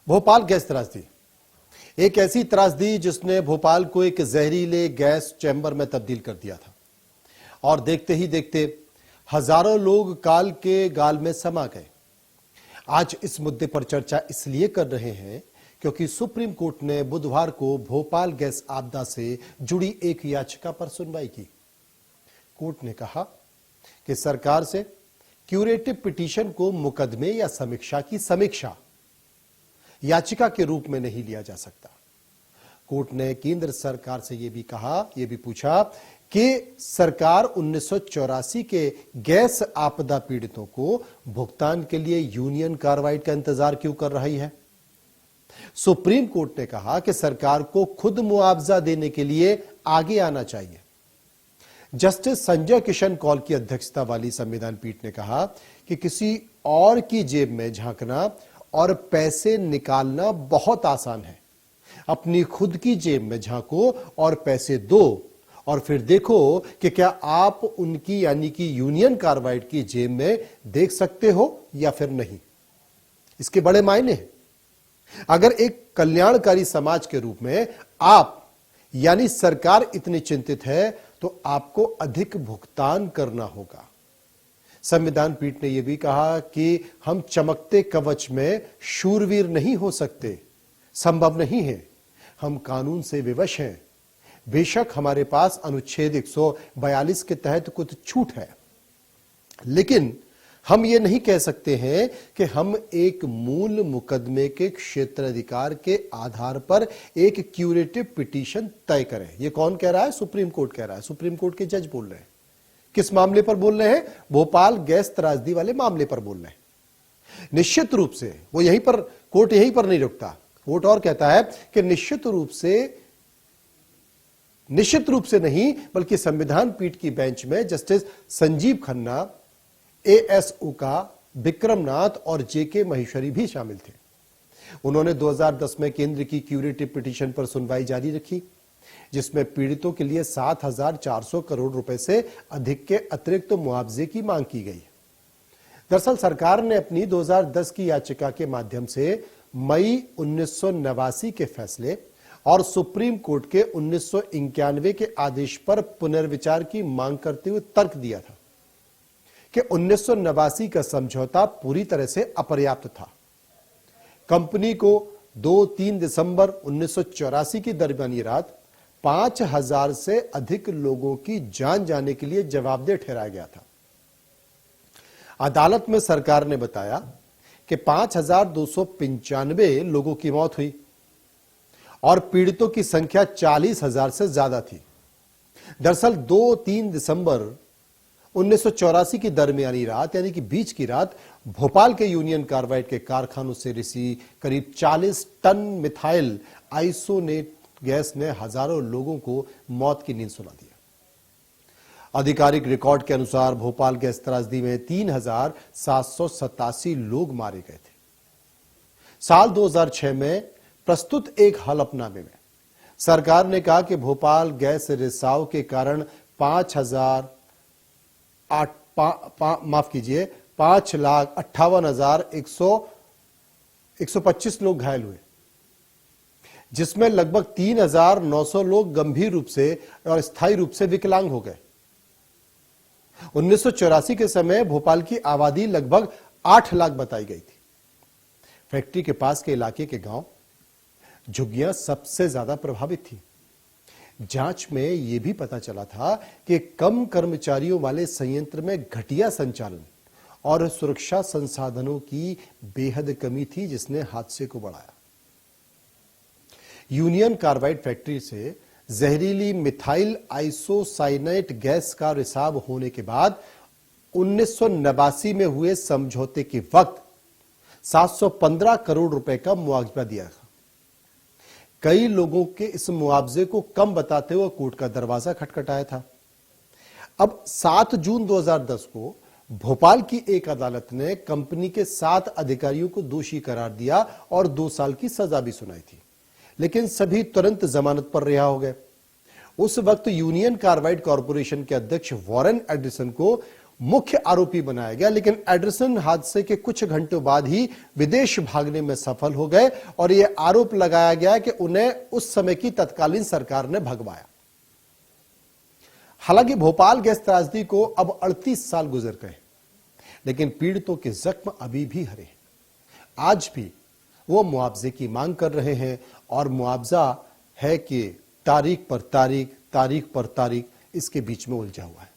Bhopal gas त्रासदी, एक ऐसी त्रासदी जिसने भोपाल को एक जहरीले गैस चैम्बर में तब्दील कर दिया था और देखते ही देखते हजारों लोग काल के गाल में समा गए। आज इस मुद्दे पर चर्चा इसलिए कर रहे हैं क्योंकि सुप्रीम कोर्ट ने बुधवार को भोपाल गैस आपदा से जुड़ी एक याचिका पर सुनवाई की। कोर्ट ने कहा कि सरकार से क्यूरेटिव पिटीशन को मुकदमे या समीक्षा की समीक्षा याचिका के रूप में नहीं लिया जा सकता। कोर्ट ने केंद्र सरकार से यह भी पूछा कि सरकार 1984 के गैस आपदा पीड़ितों को भुगतान के लिए यूनियन कार्बाइड का इंतजार क्यों कर रही है। सुप्रीम कोर्ट ने कहा कि सरकार को खुद मुआवजा देने के लिए आगे आना चाहिए। जस्टिस संजय किशन कौल की अध्यक्षता वाली संविधान पीठ ने कहा कि किसी और की जेब में झांकना और पैसे निकालना बहुत आसान है। अपनी खुद की जेब में झांको और पैसे दो और फिर देखो कि क्या आप उनकी यानी कि यूनियन कार्बाइड की जेब में देख सकते हो या फिर नहीं। इसके बड़े मायने हैं। अगर एक कल्याणकारी समाज के रूप में आप यानी सरकार इतनी चिंतित है तो आपको अधिक भुगतान करना होगा। संविधान पीठ ने यह भी कहा कि हम चमकते कवच में शूरवीर नहीं हो सकते, संभव नहीं है। हम कानून से विवश हैं। बेशक हमारे पास अनुच्छेद 142 के तहत कुछ छूट है, लेकिन हम ये नहीं कह सकते हैं कि हम एक मूल मुकदमे के क्षेत्राधिकार के आधार पर एक क्यूरेटिव पिटीशन तय करें। यह कौन कह रहा है? सुप्रीम कोर्ट कह रहा है। सुप्रीम कोर्ट के जज बोल रहे हैं। किस मामले पर बोल रहे हैं? भोपाल गैस त्रासदी वाले मामले पर बोल रहे हैं। निश्चित रूप से वो यहीं पर, कोर्ट यहीं पर नहीं रुकता। कोर्ट और कहता है कि निश्चित रूप से नहीं, बल्कि संविधान पीठ की बेंच में जस्टिस संजीव खन्ना, एएसओ का विक्रमनाथ और जेके महेश्वरी भी शामिल थे। उन्होंने 2010 में केंद्र की क्यूरेटिव पिटीशन पर सुनवाई जारी रखी, जिसमें पीड़ितों के लिए 7,400 करोड़ रुपए से अधिक के अतिरिक्त मुआवजे की मांग की गई। दरअसल सरकार ने अपनी 2010 की याचिका के माध्यम से मई 1989 के फैसले और सुप्रीम कोर्ट के 1991 के आदेश पर पुनर्विचार की मांग करते हुए तर्क दिया था कि 1989 का समझौता पूरी तरह से अपर्याप्त था। कंपनी को 2-3 दिसंबर 1984 की दरमियानी रात 5,000 से अधिक लोगों की जान जाने के लिए जवाबदेह ठहराया गया था। अदालत में सरकार ने बताया कि 5,295 लोगों की मौत हुई और पीड़ितों की संख्या 40,000 से ज्यादा थी। दरअसल 2-3 दिसंबर 1984 की दरमियानी रात यानी कि बीच की रात भोपाल के यूनियन कार्बाइड के कारखानों से रिसी करीब 40 टन मिथाइल आइसोनेट गैस ने हजारों लोगों को मौत की नींद सुला दिया। आधिकारिक रिकॉर्ड के अनुसार भोपाल गैस त्रासदी में 3,787 लोग मारे गए थे। साल 2006 में प्रस्तुत एक हलफनामे में सरकार ने कहा कि भोपाल गैस रिसाव के कारण 5,58,125 लोग घायल हुए, जिसमें लगभग 3,900 लोग गंभीर रूप से और स्थायी रूप से विकलांग हो गए। 1984 के समय भोपाल की आबादी लगभग 8 लाख बताई गई थी। फैक्ट्री के पास के इलाके के गांव, झुग्गियां सबसे ज्यादा प्रभावित थी। जांच में यह भी पता चला था कि कम कर्मचारियों वाले संयंत्र में घटिया संचालन और सुरक्षा संसाधनों की बेहद कमी थी, जिसने हादसे को बढ़ाया। यूनियन कार्बाइड फैक्ट्री से जहरीली मिथाइल आइसोसाइनेट गैस का रिसाव होने के बाद 1989 में हुए समझौते के वक्त 715 करोड़ रुपए का मुआवजा दिया था। कई लोगों के इस मुआवजे को कम बताते हुए कोर्ट का दरवाजा खटखटाया था। अब 7 जून 2010 को भोपाल की एक अदालत ने कंपनी के 7 अधिकारियों को दोषी करार दिया और 2 साल की सजा भी सुनाई थी, लेकिन सभी तुरंत जमानत पर रिहा हो गए। उस वक्त यूनियन कार्बाइड कॉरपोरेशन के अध्यक्ष वॉरेन एडिसन को मुख्य आरोपी बनाया गया, लेकिन एडरसन हादसे के कुछ घंटों बाद ही विदेश भागने में सफल हो गए और यह आरोप लगाया गया कि उन्हें उस समय की तत्कालीन सरकार ने भगवाया। हालांकि भोपाल गैस त्रासदी को अब 38 साल गुजर गए, लेकिन पीड़ितों के जख्म अभी भी हरे हैं। आज भी वो मुआवजे की मांग कर रहे हैं और मुआवजा है कि तारीख पर तारीख, तारीख पर तारीख इसके बीच में उलझा हुआ है।